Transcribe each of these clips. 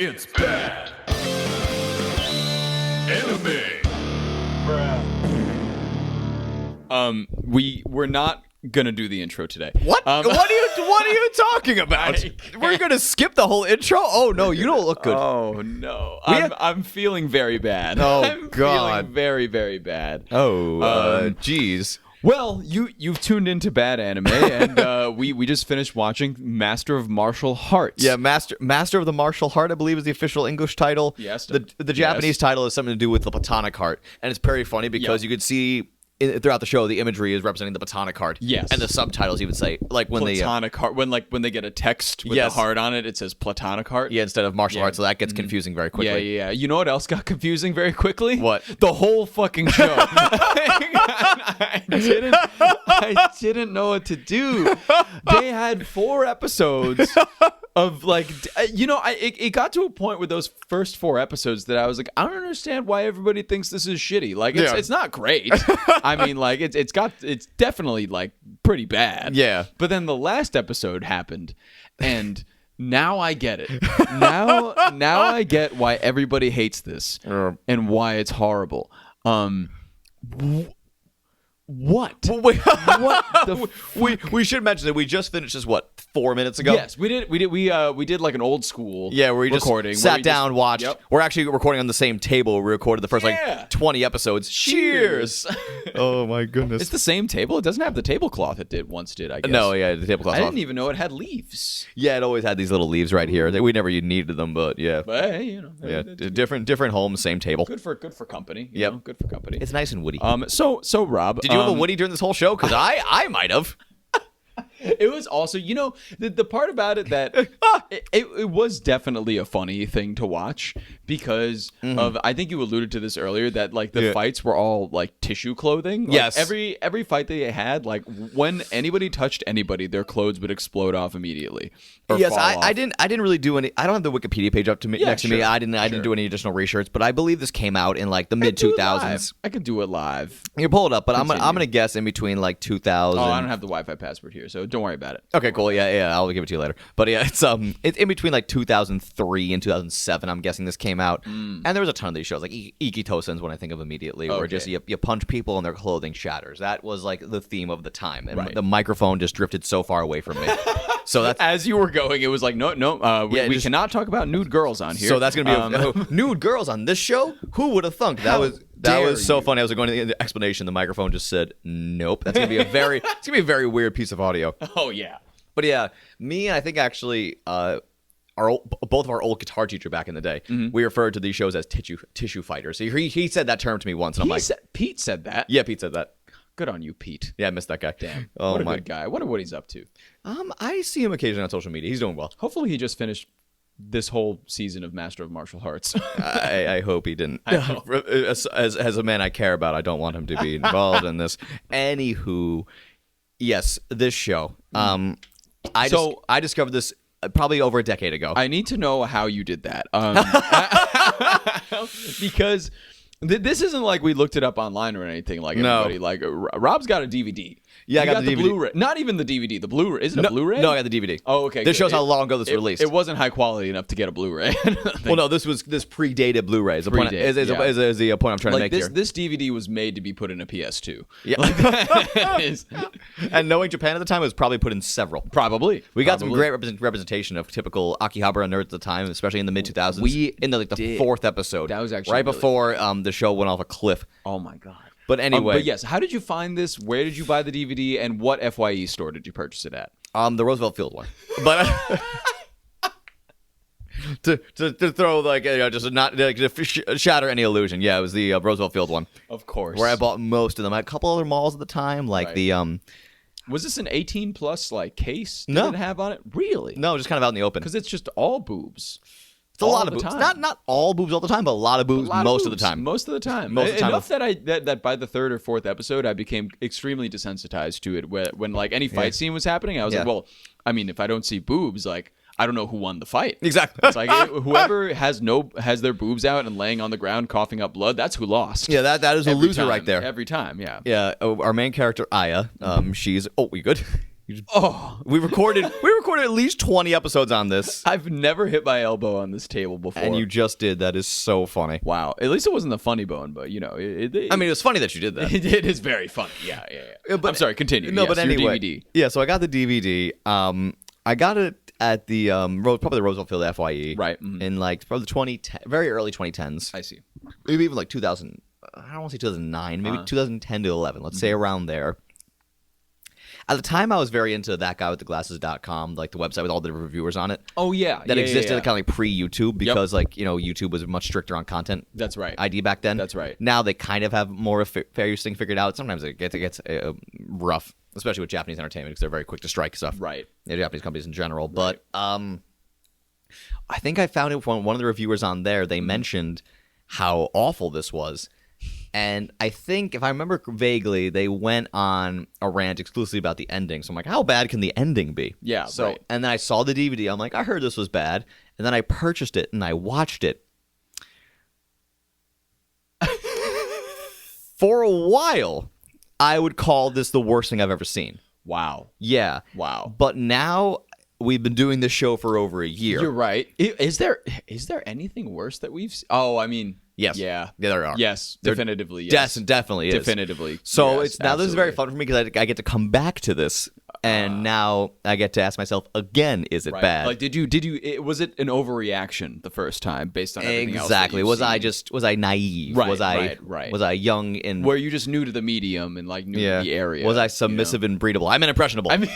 It's bad. Anime. We're not gonna do the intro today. What? What are you talking about? We're gonna skip the whole intro? Oh no, you don't look good. Oh no, I'm feeling very bad. Oh, I'm God. feeling very, very bad. Jeez. Well, you've tuned into Bad Anime, and we just finished watching Master of Martial Hearts. Yeah, Master of the Martial Heart, I believe, is the official English title. Yes. The Japanese title is something to do with the platonic heart, and it's very funny because you could see throughout the show the imagery is representing the platonic heart. Yes. And the subtitles even say like when platonic heart. When they get a text with the heart on it, it says platonic heart. Yeah, instead of martial arts, so that gets confusing very quickly. Yeah. You know what else got confusing very quickly? What? The whole fucking show. I didn't know what to do. They had 4 episodes of it got to a point with those first 4 episodes that I was like, I don't understand why everybody thinks this is shitty. Like it's not great. I mean, like it's definitely like pretty bad. Yeah. But then the last episode happened, and now I get it. Now I get why everybody hates this and why it's horrible. What? Wait, what the we should mention that we just finished this 4 minutes ago. Yes, we did. We did like an old school. Yeah, where we just recording, sat down, watched. Yep. We're actually recording on the same table. We recorded the first 20 episodes. Cheers! Oh my goodness! It's the same table. It doesn't have the tablecloth it once did. I guess. No, yeah, the tablecloth. I didn't even know it had leaves. Yeah, it always had these little leaves right here. We never needed them, but yeah. But hey, different homes, same table. Good for company. Yep, good for company. It's nice and woody. So Rob, did you have a Woody during this whole show? Because I might have. It was also, the part about it that it was definitely a funny thing to watch because of, I think you alluded to this earlier, that like the fights were all like tissue clothing. Like, yes. Every fight they had, like when anybody touched anybody, their clothes would explode off immediately. Yes, I didn't really do any. I don't have the Wikipedia page up to me next to me. I didn't do any additional research, but I believe this came out in like the mid 2000s. I could do it live. You pull it up, but I'm gonna guess in between like 2000. Oh, I don't have the Wi-Fi password here, so don't worry about it. Okay, cool. Yeah, I'll give it to you later. But yeah, it's in between like 2003 and 2007. I'm guessing this came out, and there was a ton of these shows like Iki Tosen's one I think of immediately, where just you punch people and their clothing shatters. That was like the theme of the time, and the microphone just drifted so far away from me. So that's as you were going, it was like no, we cannot talk about nude girls on here. So that's gonna be nude girls on this show. Who would have thunk that was? That was so funny. I was going to the explanation. The microphone just said, "Nope." That's gonna be it's gonna be a very weird piece of audio. Oh yeah. But yeah, me and I think actually both of our old guitar teacher back in the day, we referred to these shows as tissue fighters. He said that term to me once, and Pete said that. Yeah, Pete said that. Good on you, Pete. Yeah, I missed that guy. Damn. What a good guy. I wonder what he's up to. I see him occasionally on social media. He's doing well. Hopefully he just finished this whole season of Master of Martial Hearts. I hope he didn't. As a man I care about, I don't want him to be involved in this. Anywho, yes, this show. I discovered this probably over a decade ago. I need to know how you did that. Because this isn't like we looked it up online or anything like everybody. No. Like Rob's got a DVD. Yeah, I got the DVD. Blu-ray. Not even the DVD. The Blu-ray. Is it a Blu-ray? No, I got the DVD. Oh, okay. This shows how long ago this was released. It wasn't high quality enough to get a Blu-ray. Well, no, this predated Blu-ray. Is the point I'm trying to make here. This DVD was made to be put in a PS2. Yeah. And knowing Japan at the time, it was probably put in several. Probably. We got some great representation of typical Akihabara nerds at the time, especially in the mid 2000s. We in the 4th episode. That was actually right before the show went off a cliff. Oh my god. But anyway. But yes, how did you find this? Where did you buy the DVD? And what FYE store did you purchase it at? The Roosevelt Field one. But to throw like just not to shatter any illusion. Yeah, it was the Roosevelt Field one. Of course. Where I bought most of them. I had a couple other malls at the time, like the Was this an 18 plus like case? Did No. it have on it? Really? No, just kind of out in the open. Because it's just all boobs. It's a lot of boobs. Not all boobs all the time, but a lot of boobs most of the time. Most of the time. Most of the time. Enough that by the 3rd or 4th episode, I became extremely desensitized to it. When like any fight scene was happening, I was like, well, I mean, if I don't see boobs, like I don't know who won the fight. Exactly. It's like whoever has their boobs out and laying on the ground coughing up blood, that's who lost. Yeah, that is a loser right there. Every time, yeah. Yeah, our main character Aya, she's we good? We recorded at least 20 episodes on this. I've never hit my elbow on this table before. And you just did. That is so funny. Wow. At least it wasn't the funny bone, but I mean, it was funny that you did that. It is very funny. Yeah. But, I'm sorry, continue. No, yes, but anyway. DVD. Yeah, so I got the DVD. I got it at the probably the Roosevelt Field FYE. Right. In like probably 2010, very early 2010s. I see. Maybe even like 2000. I don't want to say 2009. Maybe 2010 to 11. Let's say around there. At the time, I was very into thatguywiththeglasses.com, like the website with all the reviewers on it. Oh, yeah. That existed kind of like pre-YouTube because YouTube was much stricter on content. That's right. ID back then. That's right. Now they kind of have more of a fair use thing figured out. Sometimes it gets rough, especially with Japanese entertainment because they're very quick to strike stuff. Right. Japanese companies in general. Right. But I think I found it from one of the reviewers on there. They mentioned how awful this was. And I think, if I remember vaguely, they went on a rant exclusively about the ending. So I'm like, how bad can the ending be? Yeah, So, right. And then I saw the DVD. I'm like, I heard this was bad. And then I purchased it and I watched it. For a while, I would call this the worst thing I've ever seen. Wow. Yeah. Wow. But now we've been doing this show for over a year. You're right. Is there anything worse that we've seen? Oh, I mean... Yes. Yeah. There are. Yes. Definitively. Yes. Definitely is. Definitively. So yes, this is very fun for me because I get to come back to this, and now I get to ask myself again: is it bad? Like, was it an overreaction the first time based on everything else? Exactly. Was I naive? Right. Was I young and were you just new to the medium and like new to the area? Was I submissive and breedable? I'm impressionable. I mean,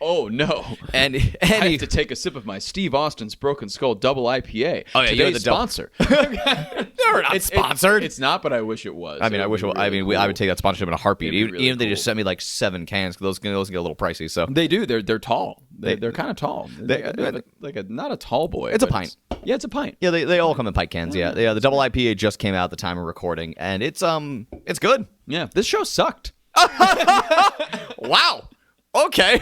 Oh no! And I have to take a sip of my Steve Austin's Broken Skull Double IPA. Oh yeah, today's sponsor. They're not sponsored. It's not, but I wish it was. I mean, I would take that sponsorship in a heartbeat. Even if they just sent me like 7 cans, those can get a little pricey. So they do. They're tall. They're kind of tall. They're not a tall boy. It's a pint. Yeah, it's a pint. Yeah, they all come in pint cans. Yeah, the double IPA just came out at the time of recording, and it's good. Yeah, this show sucked. Wow. Okay.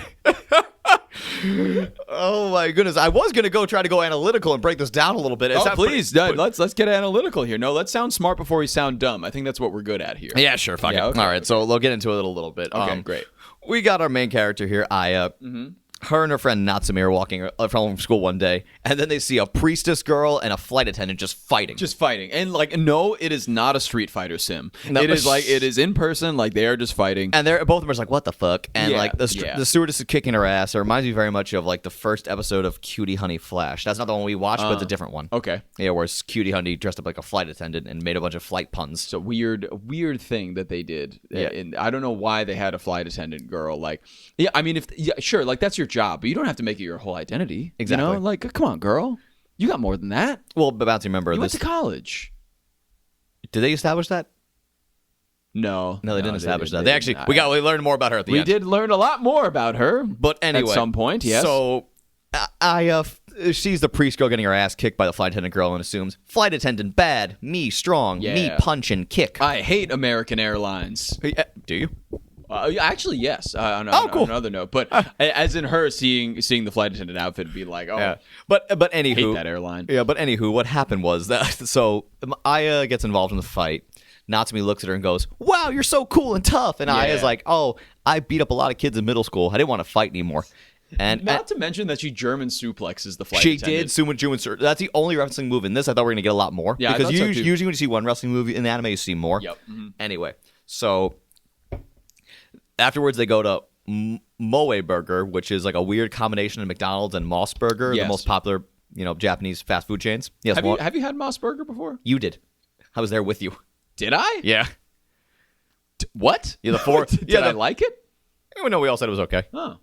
Oh my goodness! I was gonna try to go analytical and break this down a little bit. Please, let's get analytical here. No, let's sound smart before we sound dumb. I think that's what we're good at here. Yeah, sure. Fuck it. Okay. All right, so we'll get into it a little bit. Okay, great. We got our main character here, Aya. Mm-hmm. Her and her friend Natsumir walking from school one day, and then they see a priestess girl and a flight attendant just fighting. And no, it is not a Street Fighter sim. No. It is in person. Like they are just fighting, and both of them are like, "What the fuck?" And the stewardess is kicking her ass. It reminds me very much of like the first episode of Cutie Honey Flash. That's not the one we watched, but it's a different one. Okay, yeah, where Cutie Honey dressed up like a flight attendant and made a bunch of flight puns. It's a weird thing that they did. Yeah. And I don't know why they had a flight attendant girl. Like, yeah, I mean, sure, like that's your job, but you don't have to make it your whole identity. Exactly. You know? Like, come on, girl. You got more than that. Well, Bouncy, remember you went to college. Did they establish that? No, they didn't establish that. They actually, we learned more about her at the end. We did learn a lot more about her, but anyway, at some point, yes. So, she's the priest girl getting her ass kicked by the flight attendant girl and assumes flight attendant bad, me strong, me punch and kick. I hate American Airlines. Do you? Actually, yes. Cool. On another note, but as in her seeing the flight attendant outfit and be like, oh, yeah. But anywho, hate that airline. Yeah, but anywho, what happened was that so Aya gets involved in the fight. Natsumi looks at her and goes, "Wow, you're so cool and tough." And Aya's like, "Oh, I beat up a lot of kids in middle school. I didn't want to fight anymore." And not to mention that she German suplexes the flight She attendant. did. That's the only wrestling move in this. I thought we were gonna get a lot more. Yeah, because usually when you see one wrestling movie in the anime, you see more. Yep. Mm-hmm. Anyway, so. Afterwards, they go to Moe Burger, which is like a weird combination of McDonald's and Moss Burger, the most popular, Japanese fast food chains. Yes. Have you had Moss Burger before? You did. I was there with you. Did I? Yeah. What? Yeah, the four. Did I like it? No, we all said it was okay. Oh.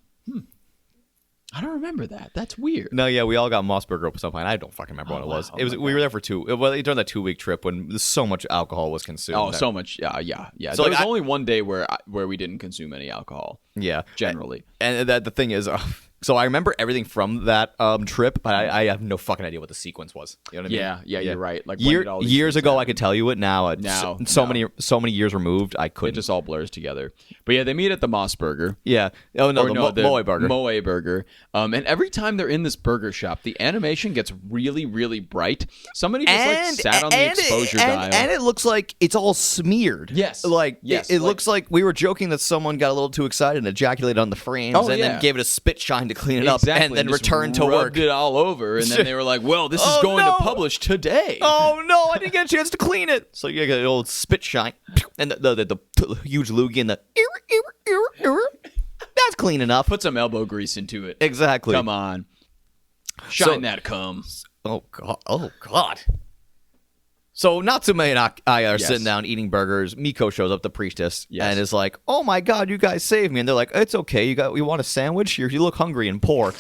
I don't remember that. That's weird. No, yeah, we all got Moss Burger at some point. I don't fucking remember what it was. It was we were there for during that 2-week trip when so much alcohol was consumed. Oh, so much. Yeah. So there was only one day where we didn't consume any alcohol. Yeah, generally. And the thing is, so I remember everything from that trip, but I have no fucking idea what the sequence was. You know what I mean? Yeah, you're right. Like years ago, I could tell you it. Now, many years removed, I couldn't. It just all blurs together. But yeah, they meet at the Moss Burger. Yeah. Oh no, the Moe Burger. Moe Burger. And every time they're in this burger shop, the animation gets really, really bright. Somebody just sat on the exposure dial, and it looks like it's all smeared. Yes. It looks like we were joking that someone got a little too excited and ejaculated on the frames, and yeah. then gave it a spit shine to clean it up, and then just returned to work. rubbed it all over, and then they were like, well, this is going to publish today. Oh no, I didn't get a chance to clean it. So you get an old spit shine, and the huge loogie and the that's clean enough. Put some elbow grease into it. Exactly. Come on. Shine that cum. Oh god. So Natsume and Aya are sitting down eating burgers. Miko shows up, the priestess, and is like, "Oh my god, you guys saved me!" And they're like, "It's okay. You want a sandwich? You look hungry and poor."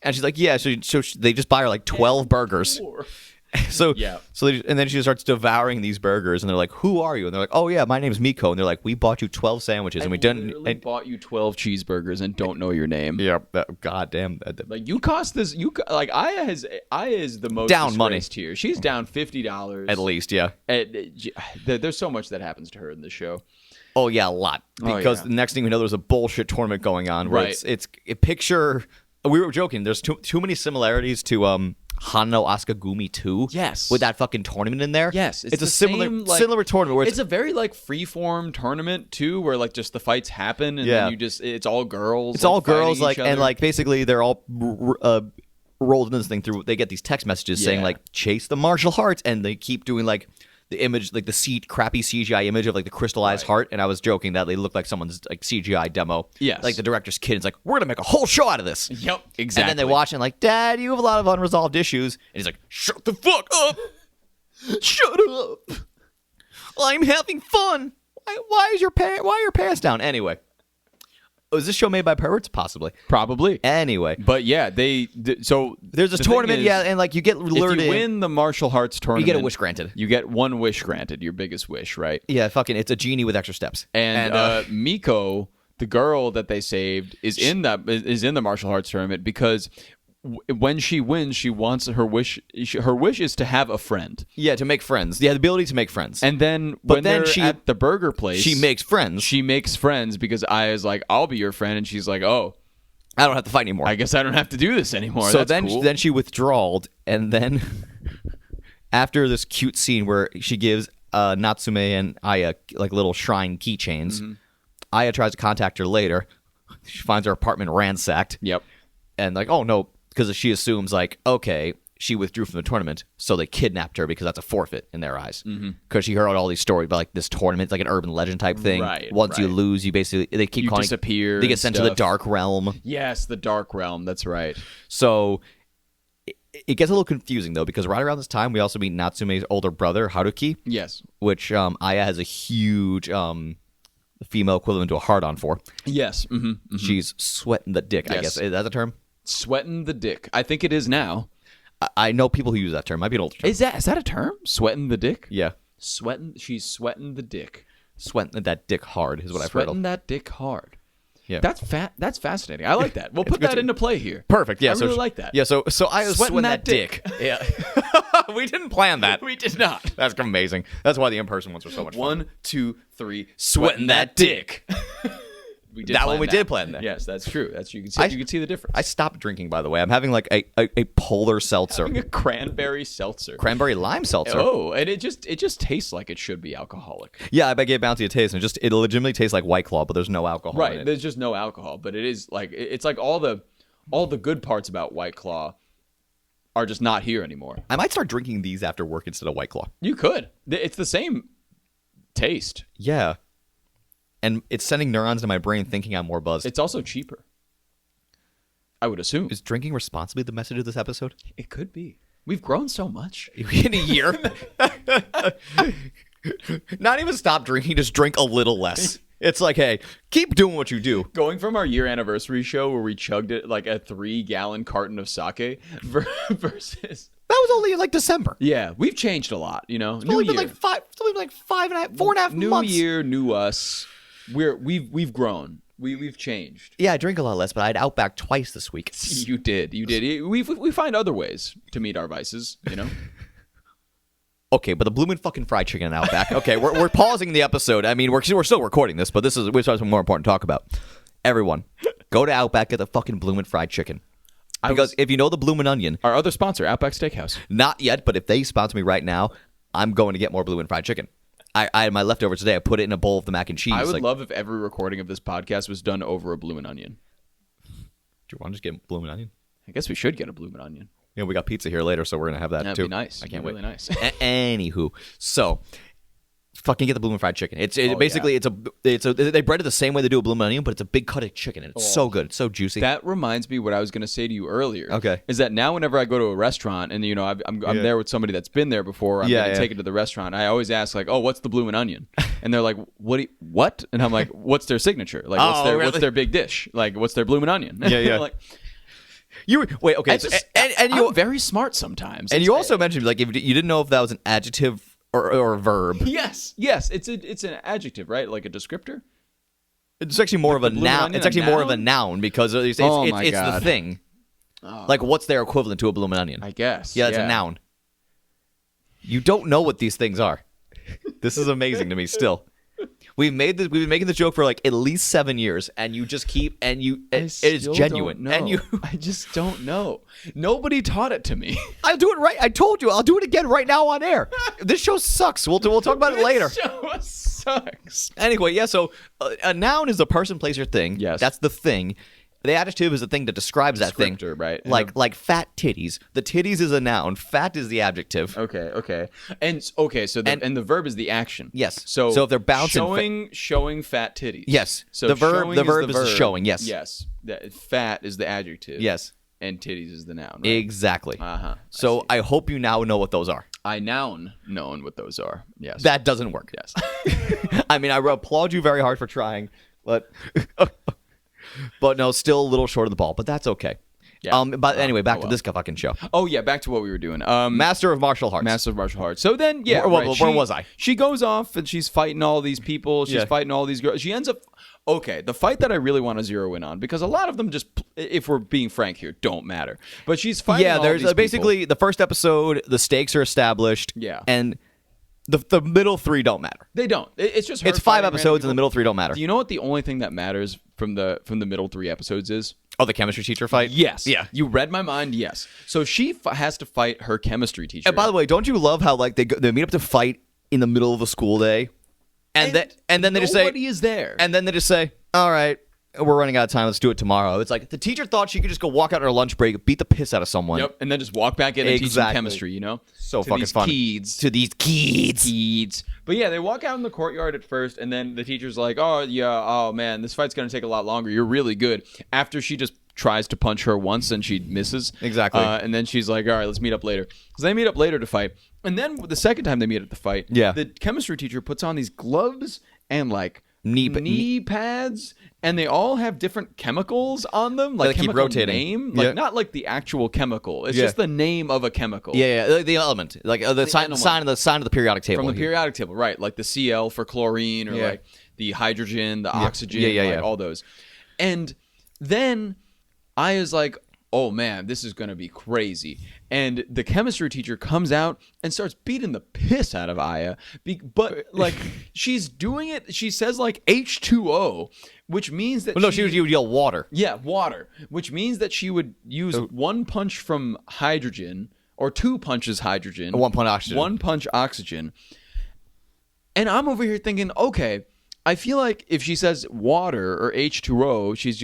And she's like, "Yeah." So they just buy her like 12 burgers. And then she starts devouring these burgers, and they're like, "Who are you?" And they're like, "Oh yeah, my name's Miko." And they're like, "We bought you 12 sandwiches, and we didn't bought you 12 cheeseburgers and don't know your name." Yeah, goddamn. Like you cost this. Like Aya is the most down money here. She's down $50 at least. Yeah. There's so much that happens to her in this show. Oh yeah, a lot. Because the next thing we know, there's a bullshit tournament going on. Where it's a picture. We were joking. There's too many similarities to Hanno Asakagumi 2. Yes. With that fucking tournament in there. Yes. It's a similar tournament. Where it's a very like freeform tournament too, where like just the fights happen and then it's all girls. It's all girls and like basically they're all rolled into this thing through. They get these text messages saying like chase the martial hearts, and they keep doing like the image, like the crappy CGI image of like the crystallized heart. And I was joking that they look like someone's like CGI demo. Yes. Like the director's kid is like, we're going to make a whole show out of this. Yep, exactly. And then they watch and like, Dad, you have a lot of unresolved issues. And he's like, shut the fuck up. Shut up. I'm having fun. Why are your pants down? Anyway. Was this show made by perverts? Possibly. Probably. Anyway. But yeah, so there's this tournament, and like you get lured if you win the martial arts tournament, you get a wish granted. You get one wish granted, your biggest wish, right? Yeah, it's a genie with extra steps. And Miko, the girl that they saved, is in the martial arts tournament because when she wins, she wants her wish. Her wish is to have a friend. Yeah, to make friends. The ability to make friends. And then when they're at the burger place, she makes friends. She makes friends because Aya's like, "I'll be your friend," and she's like, "Oh, I don't have to fight anymore. I guess I don't have to do this anymore." So That's cool. then she withdrawed, and then after this cute scene where she gives Natsume and Aya like little shrine keychains, Aya tries to contact her later. She finds her apartment ransacked. Yep. And like, oh no. Because she assumes, like, okay, she withdrew from the tournament, so they kidnapped her because that's a forfeit in their eyes. Because she heard all these stories about, like, this tournament, it's like an urban legend type thing. Right. Once you lose, they keep calling disappear. They get sent to the dark realm. Yes, the dark realm. That's right. So it gets a little confusing, though, because right around this time, we also meet Natsume's older brother, Haruki. Yes. Which Aya has a huge female equivalent to a hard-on for. Yes. She's sweating the dick, I guess. Is that the term? Sweating the dick. I think it is now. I know people who use that term. Might be an older term. Is that a term? Sweating the dick? Yeah. She's sweating the dick. Sweating that dick hard is what I've heard of. Sweating that dick hard. Yeah. That's fascinating. I like that. We'll put that into play here. Perfect. Yeah. I really like that. Yeah. So I was sweating that dick. Yeah. We didn't plan that. We did not. That's amazing. That's why the in-person ones were so much fun. 1, 2, 3. Sweating that dick. We did plan that. Yes, that's true. You can see the difference. I stopped drinking, by the way. I'm having like a polar seltzer. Having a cranberry seltzer. Cranberry lime seltzer. Oh, and it just tastes like it should be alcoholic. Yeah, I gave Bounty a taste, and it legitimately tastes like White Claw, but there's no alcohol in it. There's just no alcohol, but it is like it's like all the good parts about White Claw are just not here anymore. I might start drinking these after work instead of White Claw. You could. It's the same taste. Yeah. And it's sending neurons to my brain thinking I'm more buzzed. It's also cheaper. I would assume. Is drinking responsibly the message of this episode? It could be. We've grown so much. In a year. Not even stop drinking, just drink a little less. It's like, hey, keep doing what you do. Going from our year anniversary show where we chugged it like a 3-gallon carton of sake versus... That was only like December. Yeah, we've changed a lot, you know. It's only been like 4.5 months. New year, new us. We've grown. We've changed. Yeah, I drink a lot less, but I had Outback twice this week. You did. We find other ways to meet our vices, you know. Okay, but the bloomin' fucking fried chicken in Outback. Okay, we're pausing the episode. I mean, we're still recording this, but we have something more important to talk about. Everyone, go to Outback, get the fucking bloomin' fried chicken. Because if you know the Bloomin' Onion, our other sponsor, Outback Steakhouse. Not yet, but if they sponsor me right now, I'm going to get more bloomin' fried chicken. I had my leftovers today. I put it in a bowl of the mac and cheese. I would love if every recording of this podcast was done over a bloomin' onion. Do you want to just get bloomin' onion? I guess we should get a bloomin' onion. Yeah, we got pizza here later, so we're gonna have that That'd too. be nice. I can't really wait. Nice. Anywho, so fucking get the bloomin' fried chicken. Basically yeah. they bread it the same way they do a bloomin' onion, but it's a big cut of chicken, and it's so good. It's so juicy. That reminds me what I was going to say to you earlier. Okay. Is that now whenever I go to a restaurant and I'm there with somebody that's been there before, I'm going to take it to the restaurant. I always ask like, "Oh, what's the bloomin' onion?" And they're like, "What?" And I'm like, "What's their signature? Like, what's their big dish? Like, what's their bloomin' onion?" Yeah. Like, Wait, okay. And you're very smart sometimes. And you also mentioned like if you didn't know if that was an adjective or a verb. Yes, it's an adjective, right? Like a descriptor. It's actually more of a noun. It's actually more of a noun because it's the thing. Oh. Like what's their equivalent to a bloomin' onion? I guess. Yeah, it's a noun. You don't know what these things are. This is amazing to me still. We've been making the joke for like at least 7 years, and you just keep it is genuine. I just don't know. Nobody taught it to me. I'll do it right. I told you I'll do it again right now on air. This show sucks. We'll talk about it later. This show sucks. Anyway, yeah. So a noun is a person, place, or thing. Yes, that's the thing. The adjective is the thing that describes that thing. Right? Like fat titties. The titties is a noun. Fat is the adjective. Okay. And the verb is the action. Yes. So if they're bouncing, showing fat titties. Yes. So the verb is showing. Yes. Yes. Fat is the adjective. Yes. And titties is the noun. Right? Exactly. So I hope you now know what those are. I known what those are. Yes. That doesn't work. Yes. I mean, I applaud you very hard for trying, but. But no, still a little short of the ball, but that's okay. Yeah. But anyway, back to this fucking show. Oh yeah, back to what we were doing. Master of Martial Hearts. Master of Martial Hearts. So then, yeah, where was I? She goes off and she's fighting all these people. She's fighting all these girls. She ends up. Okay, the fight that I really want to zero in on, because a lot of them just, if we're being frank here, don't matter. But she's fighting. Yeah, there's basically the first episode. The stakes are established. Yeah, and the middle three don't matter. They don't. It's just it's 5 episodes and the middle 3 don't matter. Do you know what the only thing that matters from the middle 3 episodes is? Oh, the chemistry teacher fight? Yes. Yeah. You read my mind. Yes. So she has to fight her chemistry teacher. And by the way, don't you love how like they meet up to fight in the middle of the school day, and then they just say nobody is there, and then they just say, "All right, we're running out of time. Let's do it tomorrow." It's like the teacher thought she could just go walk out on her lunch break, beat the piss out of someone. Yep, and then just walk back in and teach them chemistry. You know, so fucking funny. To these kids. But yeah, they walk out in the courtyard at first, and then the teacher's like, oh man, this fight's gonna take a lot longer. You're really good. After she just tries to punch her once and she misses. Exactly. And then she's like, all right, let's meet up later. So they meet up later to fight. And then the second time they meet at the fight, the chemistry teacher puts on these gloves and like knee pads, and they all have different chemicals on them, like they keep rotating. Name, like not like the actual chemical. It's just the name of a chemical. Yeah, the element, like the sign of the periodic table. From the periodic table, right? Like the Cl for chlorine, or like the hydrogen, the oxygen, like all those. And then I was like, oh man, this is going to be crazy. And the chemistry teacher comes out and starts beating the piss out of Aya. But like she's doing it, she says like H2O, which means that she would yell water. Yeah, water. Which means that she would use one punch from hydrogen, or 2 punches hydrogen. 1 punch oxygen. 1 punch oxygen. And I'm over here thinking, okay, I feel like if she says water or H2O, she's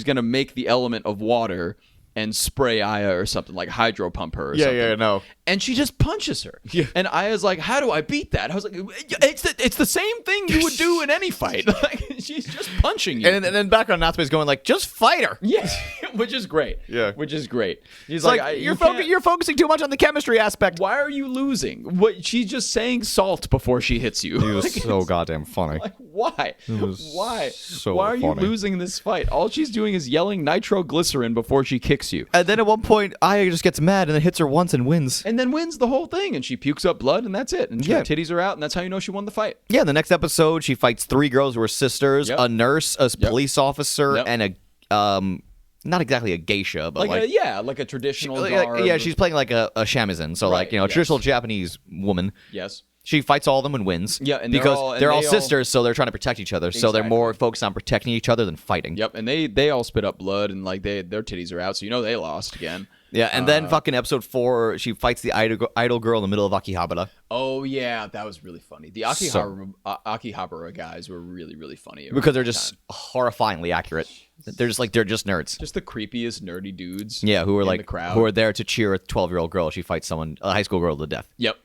gonna make the element of water and spray Aya or something, like hydro pump her or something. Yeah, no. And she just punches her. Yeah. And Aya's like, how do I beat that? I was like, it's the same thing you would do in any fight. Like, she's just punching you. And then background announcement going like, just fight her. Yes, which is great. Yeah. Which is great. He's like you're focusing too much on the chemistry aspect. Why are you losing? She's just saying salt before she hits you. It was so goddamn funny. Like, why? Why? So why are you funny. losing this fight? All she's doing is yelling nitroglycerin before she kicks you. And then at one point, Aya just gets mad and then hits her once and wins. And then wins the whole thing, and she pukes up blood, and that's it. And her titties are out, and that's how you know she won the fight. Yeah, the next episode, she fights 3 girls who are sisters, a nurse, a police officer, and a not exactly a geisha, but like a traditional garb. Yeah, she's playing like a shamisen, so like, a traditional Japanese woman. Yes. She fights all of them and wins. Yeah, and because they're all sisters, so they're trying to protect each other. Exactly. So they're more focused on protecting each other than fighting. Yep, and they all spit up blood, and like their titties are out, so you know they lost again. Yeah, and then fucking episode 4, she fights the idol girl in the middle of Akihabara. Oh yeah, that was really funny. The Akihabara guys were really, really funny Because they're just horrifyingly accurate. They're just nerds. Just the creepiest nerdy dudes. Yeah, who are in the crowd. who are there to cheer a 12-year-old girl. She fights a high school girl to death. Yep.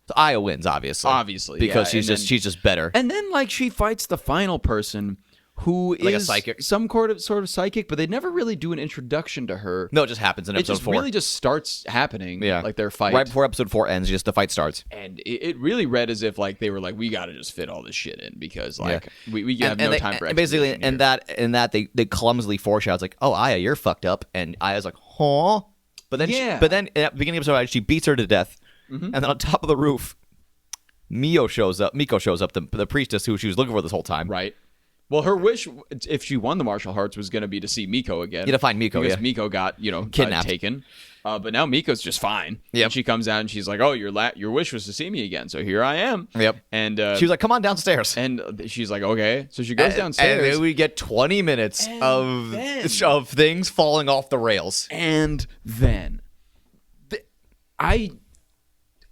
So Aya wins, obviously. Because she's just better. And then like she fights the final person who like is a psychic, some sort of psychic, but they never really do an introduction to her. No, it just happens in episode 4. It really just starts happening. Yeah, like their fight right before episode 4 ends. Just the fight starts, and it really read as if like they were like, we got to just fit all this shit in because like we have no time for. And basically, in that they clumsily foreshadow, it's like, oh, Aya, you're fucked up, and Aya's like, huh? But then at the beginning of episode, she beats her to death, and then on top of the roof, Miko shows up, the priestess who she was looking for this whole time, right? Well, her wish, if she won the martial arts, was going to be to see Miko again. Yeah, to find Miko, because Miko got, kidnapped, taken. But now Miko's just fine. Yep. And she comes out and she's like, "Oh, your wish was to see me again, so here I am." Yep. And she was like, "Come on downstairs." And she's like, "Okay." So she goes downstairs, and then we get 20 minutes of things falling off the rails. And then,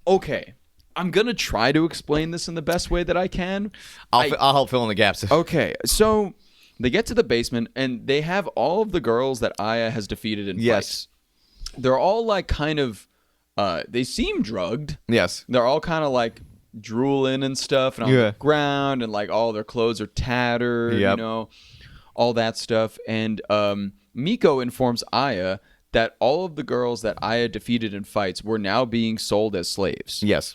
okay. I'm going to try to explain this in the best way that I can. I'll help fill in the gaps. Okay, so they get to the basement, and they have all of the girls that Aya has defeated in fights. They're all, like, kind of, they seem drugged. Yes. They're all kind of, like, drooling and stuff, and on the ground, and, like, all their clothes are tattered, all that stuff. And Miko informs Aya that all of the girls that Aya defeated in fights were now being sold as slaves. Yes.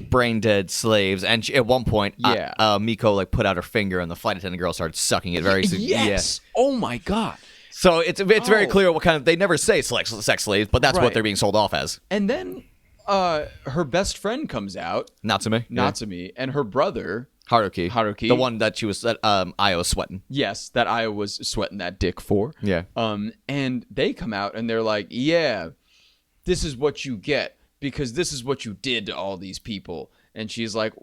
Brain dead slaves, and at one point, Miko like put out her finger, and the flight attendant girl started sucking it very. Yes. Yeah. Oh my god. So it's very clear what kind of, they never say sex slaves, but that's what they're being sold off as. And then her best friend comes out, Natsume, and her brother Haruki, the one that Aya was sweating. Yes, that Aya was sweating that dick for. Yeah. And they come out and they're like, "Yeah, this is what you get." Because this is what you did to all these people. And she's like,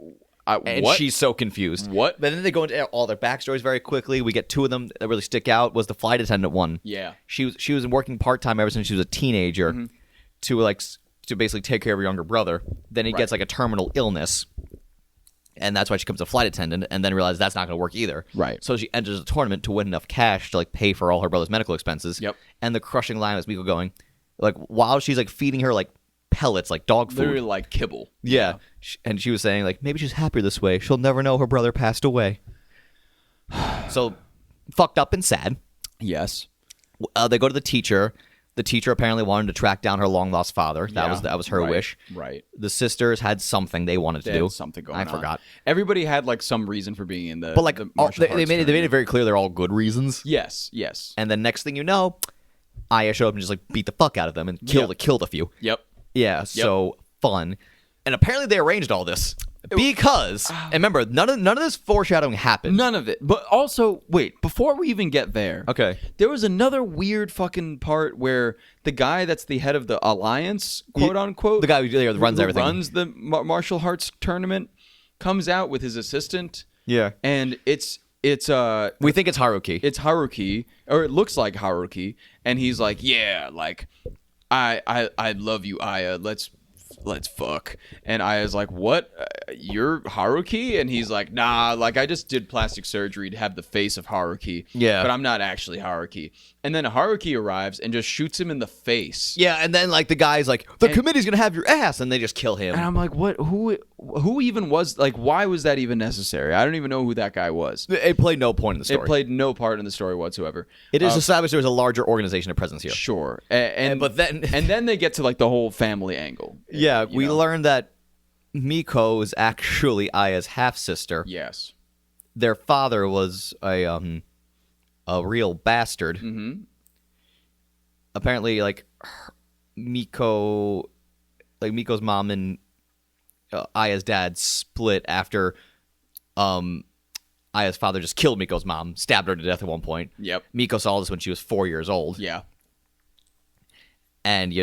and what? She's so confused. What? But then they go into all their backstories very quickly. We get 2 of them that really stick out. Was the flight attendant one. Yeah. She was working part-time ever since she was a teenager to basically take care of her younger brother. Then he gets like a terminal illness. And that's why she becomes a flight attendant, and then realizes that's not going to work either. Right. So she enters a tournament to win enough cash to like pay for all her brother's medical expenses. Yep. And the crushing line is Miko going, like, while she's like feeding her like pellets, like dog food. Literally like kibble. Yeah. And she was saying, like, maybe she's happier this way. She'll never know her brother passed away. So, fucked up and sad. Yes. They go to the teacher. The teacher apparently wanted to track down her long-lost father. That was her wish. Right. The sisters had something they wanted to do. Something going on. I forgot. Everybody had, like, some reason for being in the But, like, the martial arts they made it very clear they're all good reasons. Yes. And then next thing you know, Aya showed up and just, like, beat the fuck out of them and killed a few. Yep. Yeah, so fun. And apparently they arranged all this because, and remember, none of this foreshadowing happened. None of it. But also, wait, before we even get there, okay, there was another weird fucking part where the guy that's the head of the alliance, quote unquote, the guy who runs everything, runs the martial arts tournament, comes out with his assistant. Yeah, and it's we think it's Haruki. It's Haruki, or it looks like Haruki, and he's like, yeah, like I love you, Aya. Let's fuck. And Aya's like, what? You're Haruki? And he's like, nah, like I just did plastic surgery to have the face of Haruki. Yeah. But I'm not actually Haruki. And then Haruki arrives and just shoots him in the face. Yeah, and then like the guy's like, the committee's gonna have your ass, and they just kill him. And I'm like, what? Who even was, like, why was that even necessary? I don't even know who that guy was. It played no point in the story. It played no part in the story whatsoever. It is established there was a larger organization of presence here. Sure. But then they get to like the whole family angle. Yeah, we learned that Miko is actually Aya's half sister. Yes. Their father was a real bastard. Mm-hmm. Apparently, like Miko's mom and Aya's dad split after Aya's father just killed Miko's mom, stabbed her to death at one point. Yep. Miko saw this when she was 4 years old. Yeah. And,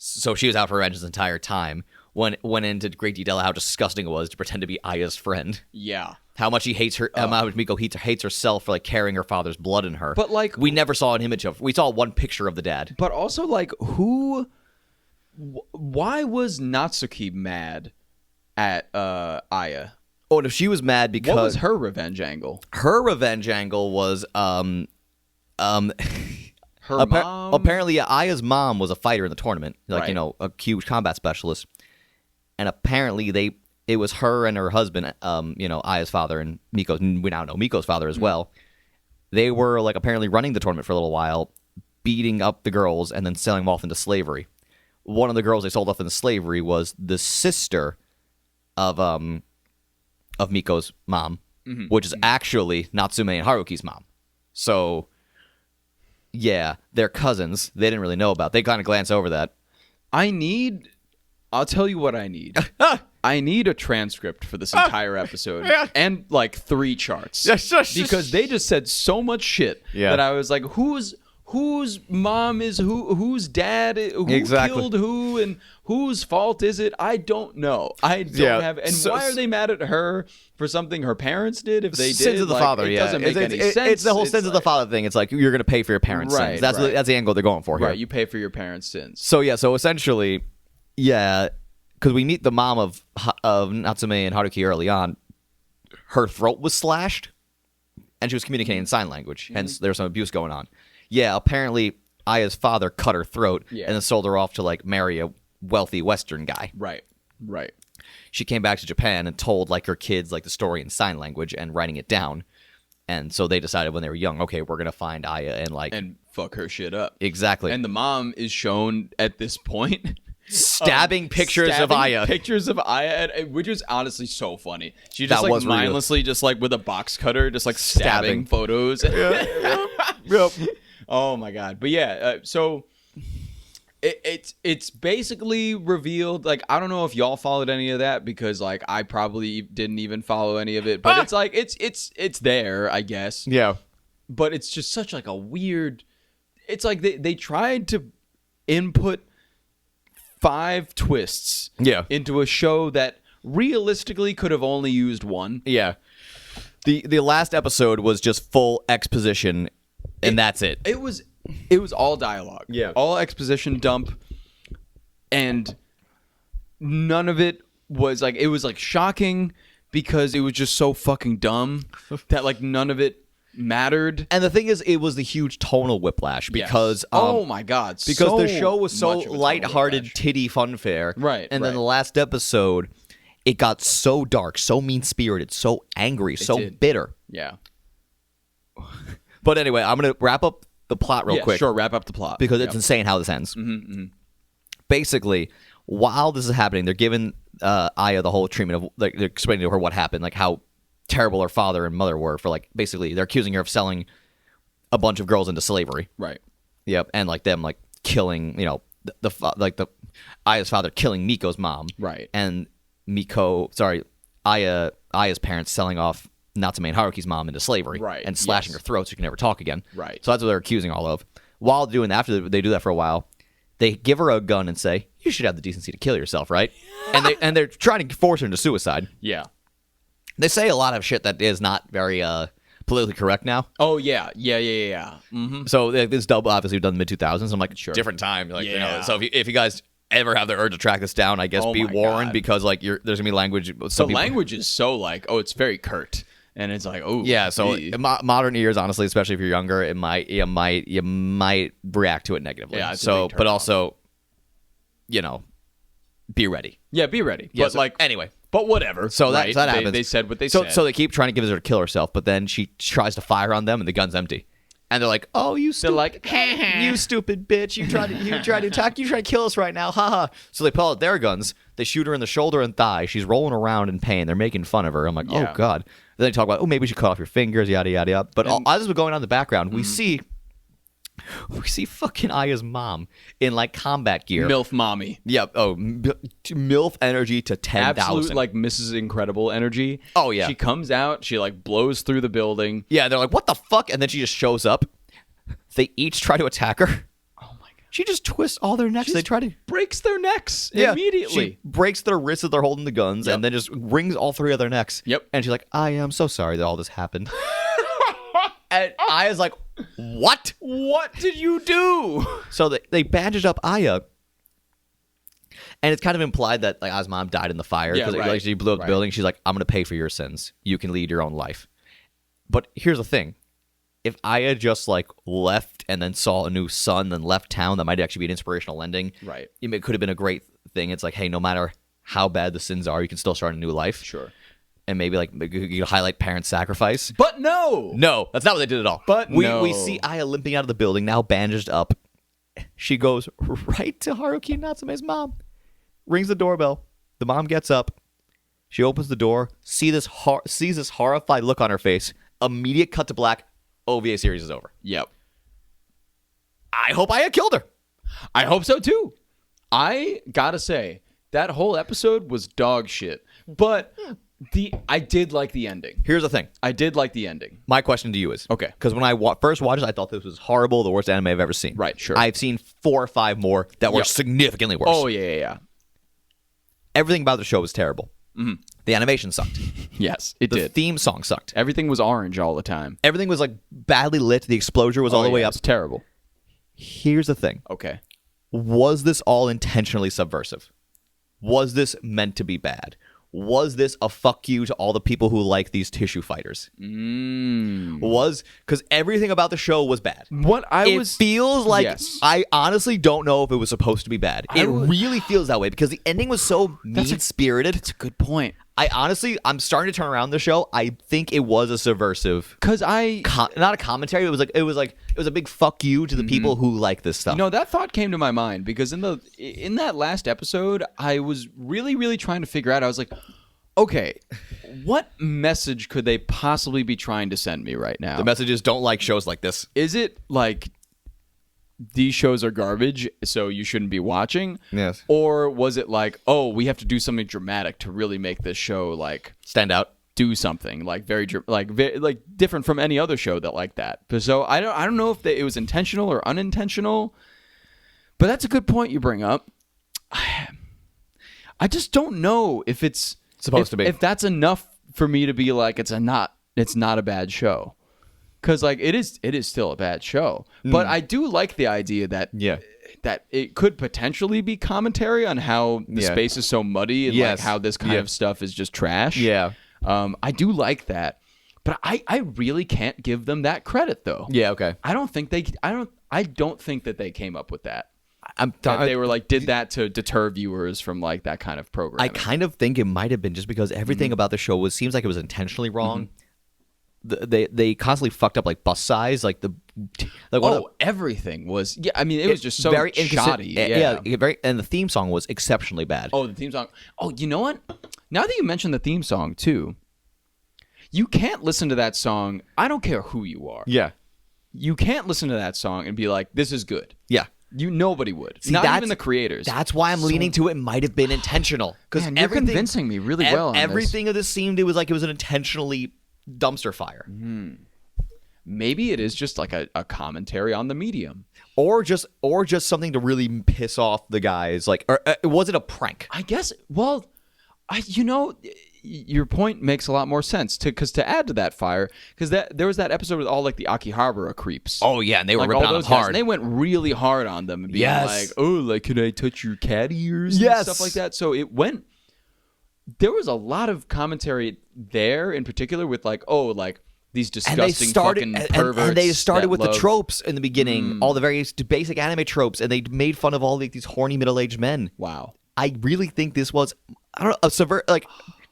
so she was out for revenge this entire time. went into great detail how disgusting it was to pretend to be Aya's friend. Yeah. How much he hates her. How much Miko hates herself for like carrying her father's blood in her. But like, we never saw an image of. We saw one picture of the dad. But also, like, why was Natsuki mad at Aya? Oh, no, she was mad because what was her revenge angle? Her revenge angle was her mom. Apparently, Aya's mom was a fighter in the tournament, like Right. a huge combat specialist, and apparently it was her and her husband, Aya's father and Miko's. We now know Miko's father as well. They were like apparently running the tournament for a little while, beating up the girls and then selling them off into slavery. One of the girls they sold off into slavery was the sister of Miko's mom, which is actually Natsume and Haruki's mom. So, yeah, they're cousins. They didn't really know about. They kind of glance over that. I'll tell you what I need. I need a transcript for this entire episode and like 3 charts because they just said so much shit that I was like, whose mom is whose dad, who killed who, and whose fault is it? I don't know. I don't have. And why are they mad at her for something her parents did? If they did, sins of the father, it doesn't make any sense. It's the whole sins of the father thing. It's like you're gonna pay for your parents' sins. That's the angle they're going for here. Right, you pay for your parents' sins. So essentially, because we meet the mom of Natsume and Haruki early on. Her throat was slashed, and she was communicating in sign language. Hence, there was some abuse going on. Yeah, apparently Aya's father cut her throat and then sold her off to like marry a wealthy Western guy. Right. She came back to Japan and told like her kids like the story in sign language and writing it down. And so they decided when they were young, okay, we're gonna find Aya and fuck her shit up. Exactly. And the mom is shown at this point stabbing pictures of Aya, which was honestly so funny. She just like mindlessly, just like with a box cutter, just like stabbing photos. Yep. Oh my god. But yeah, so it's basically revealed. Like, I don't know if y'all followed any of that because like I probably didn't even follow any of it. But it's like it's there, I guess. Yeah. But it's just such like a weird. It's like they tried to input 5 twists into a show that realistically could have only used 1. Yeah. The last episode was just full exposition, and that's it. It was all dialogue. Yeah. All exposition dump, and none of it was like, it was like shocking because it was just so fucking dumb that like none of it mattered. And the thing is, it was the huge tonal whiplash because oh my god, because the show was so lighthearted, titty funfair, right? And then the last episode, it got so dark, so mean-spirited, so angry, so bitter. Yeah. But anyway, I'm gonna wrap up the plot real quick. Sure, wrap up the plot because it's insane how this ends. Basically, while this is happening, they're giving Aya the whole treatment of like they're explaining to her what happened, like how terrible her father and mother were for like basically they're accusing her of selling a bunch of girls into slavery. Right. Yep, and like them like killing, the Aya's father killing Miko's mom. Right. And Aya's parents selling off Natsume and Haruki's mom into slavery. Right. And slashing her throat so she can never talk again. Right. So that's what they're accusing all of. While doing that, after they do that for a while, they give her a gun and say, "You should have the decency to kill yourself, right?" and they're trying to force her into suicide. Yeah. They say a lot of shit that is not very politically correct now. Oh yeah. Mm-hmm. So this is obviously done in the mid-2000s. I'm like, different time. Like, so if you guys ever have the urge to track this down, I guess be warned because like there's gonna be language. Language is so like, it's very curt, and it's like, yeah. So modern ears, honestly, especially if you're younger, you might react to it negatively. Yeah. So, but also, be ready. Yeah, be ready. Yeah, but like anyway. But whatever. So that happens. They said what they said. So they keep trying to give her to kill herself, but then she tries to fire on them, and the gun's empty. And they're like, "Oh, you stupid! They're like, you stupid bitch! You tried to attack! You tried to kill us right now! Haha!" So they pull out their guns. They shoot her in the shoulder and thigh. She's rolling around in pain. They're making fun of her. I'm like, "Oh god!" Then they talk about, "Oh, maybe we should cut off your fingers." Yada yada yada. But as this was going on in the background, we see fucking Aya's mom in like combat gear. MILF mommy. Yep. Oh, MILF energy to 10,000. Absolute like Mrs. Incredible energy. Oh yeah. She comes out. She like blows through the building. Yeah. They're like, "What the fuck?" And then she just shows up. They each try to attack her. Oh my god. She just twists all their necks. They try to breaks their necks immediately. She breaks their wrists as they're holding the guns, and then just wrings all 3 of their necks. Yep. And she's like, I am so sorry that all this happened. And Aya's like, what? What did you do? So they bandaged up Aya. And it's kind of implied that like Aya's mom died in the fire because like, she blew up the building. She's like, I'm going to pay for your sins. You can lead your own life. But here's the thing. If Aya just like left and then saw a new sun, then left town, that might actually be an inspirational ending. Right. It could have been a great thing. It's like, hey, no matter how bad the sins are, you can still start a new life. Sure. And maybe like you highlight parent sacrifice. But no, that's not what they did at all. But we see Aya limping out of the building, now bandaged up. She goes right to Haruki and Natsume's mom, rings the doorbell. The mom gets up. She opens the door, sees this horrified look on her face. Immediate cut to black. OVA series is over. Yep. I hope Aya killed her. I hope so too. I gotta say that whole episode was dog shit, but. I did like the ending. Here's the thing. I did like the ending. My question to you is... Okay. Because when I first watched it, I thought this was horrible, the worst anime I've ever seen. Right, sure. I've seen 4 or 5 more that were significantly worse. Oh, yeah. Everything about the show was terrible. Mm-hmm. The animation sucked. Yes, it did. The theme song sucked. Everything was orange all the time. Everything was like badly lit. The exposure was all the way up. It's terrible. Here's the thing. Okay. Was this all intentionally subversive? Was this meant to be bad? Was this a fuck you to all the people who like these tissue fighters? Because everything about the show was bad. It feels like... Yes. I honestly don't know if it was supposed to be bad. It really feels that way because the ending was so mean-spirited. That's a good point. I'm starting to turn around the show. I think it was a subversive... Because not a commentary. It was a big fuck you to the people who like this stuff. That thought came to my mind because in that last episode, I was really, really trying to figure out. I was like, okay, what message could they possibly be trying to send me right now? The message is don't like shows like this. Is it like these shows are garbage, so you shouldn't be watching? Yes. Or was it like, oh, we have to do something dramatic to really make this show like stand out? Do something like very different from any other show that like that. So I don't know if it was intentional or unintentional, but that's a good point you bring up. I just don't know if it's supposed to be, if that's enough for me to be like it's not a bad show, because like it is still a bad show. But I do like the idea that that it could potentially be commentary on how the space is so muddy and like how this kind of stuff is just trash. Yeah. I do like that, but I really can't give them that credit though. Yeah, okay. I don't think that they came up with that. They were like did that to deter viewers from like that kind of program. I kind of think it might have been just because everything about the show seems like it was intentionally wrong. They constantly fucked up like bus size, like everything was it was just so very shoddy. And the theme song was exceptionally bad. Oh, the theme song. Oh, you know what? Now that you mentioned the theme song too, you can't listen to that song. I don't care who you are. Yeah, you can't listen to that song and be like, "This is good." Yeah, nobody would. See, not even the creators. That's why I'm leaning to it might have been intentional. Because you're convincing me really well. On everything of this seemed it was an intentionally dumpster fire. Maybe it is just like a commentary on the medium, or just something to really piss off the guys. Like, or was it a prank? I guess. Well, your point makes a lot more sense because to add to that fire, because there was that episode with all like the Akihabara creeps. Oh yeah, and they were like, ripping all those on them hard. Guys, and they went really hard on them and being like, "Oh, like can I touch your cat ears?" and stuff like that. So it went. There was a lot of commentary there, in particular, with like, oh, like these disgusting fucking perverts. And they started with the tropes in the beginning, all the various basic anime tropes, and they made fun of all these horny middle-aged men. Wow. I really think this was, I don't know, like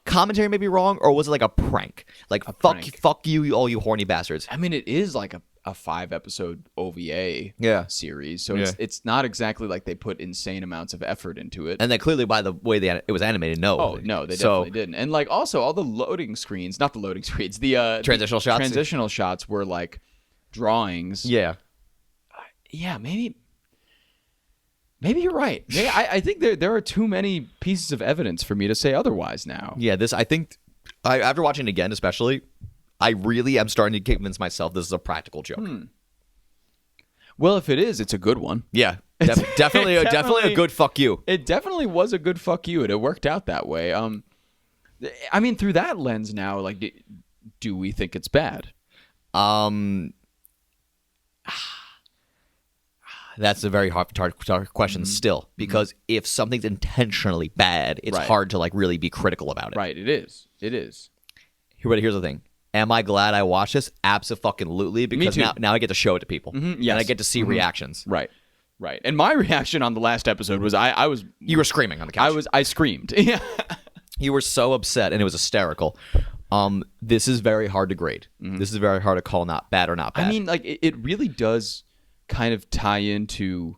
commentary may be wrong, or was it like a prank? Like fuck you, all you horny bastards. I mean, it is like a 5-episode OVA series, so it's not exactly like they put insane amounts of effort into it. And they clearly, by the way it was animated, no. Oh no, they definitely didn't. And like also all the loading screens, not the loading screens, the transitional shots were like drawings. Yeah. Yeah, maybe you're right. I think there are too many pieces of evidence for me to say otherwise now. Yeah, I think after watching it again, especially, I really am starting to convince myself this is a practical joke. Well, if it is, it's a good one. Yeah. Definitely a good fuck you. It definitely was a good fuck you, and it worked out that way. I mean, through that lens now, like, do we think it's bad? That's a very hard question still, because if something's intentionally bad, it's hard to like really be critical about it. Right, it is. But here's the thing. Am I glad I watched this? Abso-fucking-lutely, because now I get to show it to people. Yes. And I get to see reactions. Right. And my reaction on the last episode was I was... You were screaming on the couch. I screamed. Yeah. You were so upset, and it was hysterical. This is very hard to grade. This is very hard to call not bad or not bad. I mean, like, it really does kind of tie into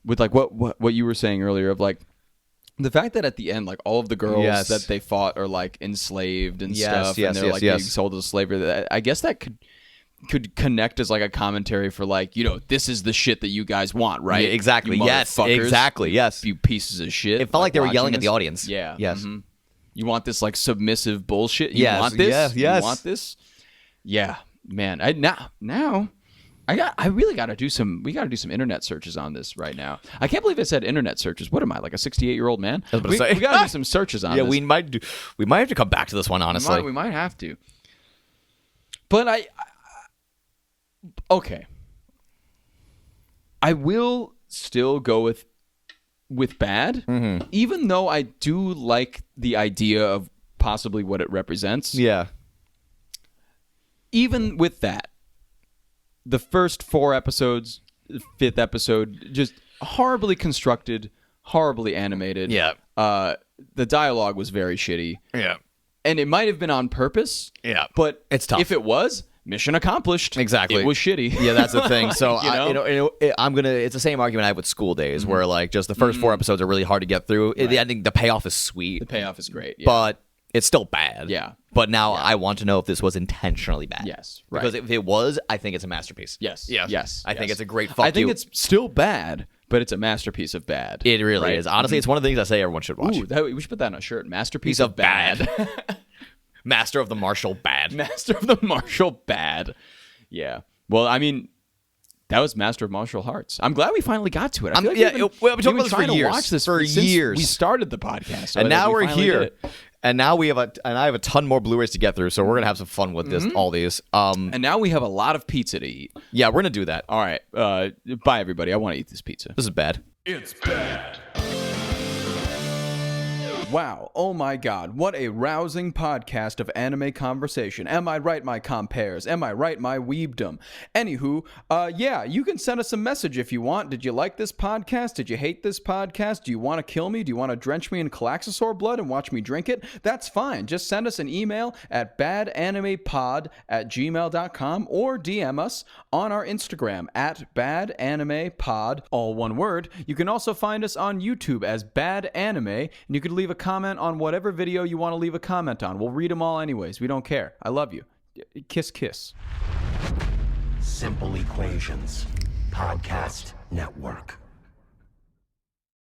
with like what you were saying earlier of like the fact that at the end, like, all of the girls that they fought are like enslaved and stuff, and they're like being sold as slavery. I guess that could connect as like a commentary for like, this is the shit that you guys want, right? Yeah, exactly. Yes. You pieces of shit. It felt like they were yelling at the audience. Yeah. Yes. You want this like submissive bullshit? You want this? Yes. You want this? Yeah, man. Now. We got to do some internet searches on this right now. I can't believe I said internet searches. What am I, like a 68-year-old man? We got to do some searches on this. Yeah, we might have to come back to this one, honestly. We might have to. But okay. I will still go with bad, even though I do like the idea of possibly what it represents. Yeah. Even with that, the first 4 episodes, the 5th episode, just horribly constructed, horribly animated. Yeah. The dialogue was very shitty. Yeah. And it might have been on purpose. Yeah. But it's tough. If it was, mission accomplished. Exactly. It was shitty. Yeah, that's the thing. So it's the same argument I have with School Days, where like just the first 4 episodes are really hard to get through. Right. I think the payoff is sweet. The payoff is great. Yeah. But it's still bad. Yeah. But now I want to know if this was intentionally bad. Yes. Right. Because if it was, I think it's a masterpiece. Yes. I think it's a great fuck you. I think it's still bad, but it's a masterpiece of bad. It really is. Honestly, it's one of the things I say everyone should watch. Ooh, we should put that on a shirt. Masterpiece of bad. Master of the Martial Bad. Master of the Martial Bad. Yeah. Well, I mean, that was Master of Martial Hearts. I'm glad we finally got to it. I feel like we've been talking about this for years. Watch this for years. We started the podcast, so and now we're here. And now I have a ton more Blu-rays to get through, so we're gonna have some fun with this. All these. And now we have a lot of pizza to eat. Yeah, we're gonna do that. All right. Bye, everybody. I want to eat this pizza. This is bad. It's bad. Wow, oh my god, what a rousing podcast of anime conversation. Am I right, my compares? Am I right, my weebdom? Anywho, yeah, you can send us a message if you want. Did you like this podcast? Did you hate this podcast? Do you want to kill me? Do you want to drench me in Calaxosaur blood and watch me drink it? That's fine. Just send us an email at badanimepod@gmail.com or DM us on our Instagram at badanimepod, all one word. You can also find us on YouTube as Bad Anime, and you can leave a comment on whatever video you want to leave a comment on. We'll read them all anyways. We don't care. I love you. Kiss, kiss. Simple Equations Podcast Network.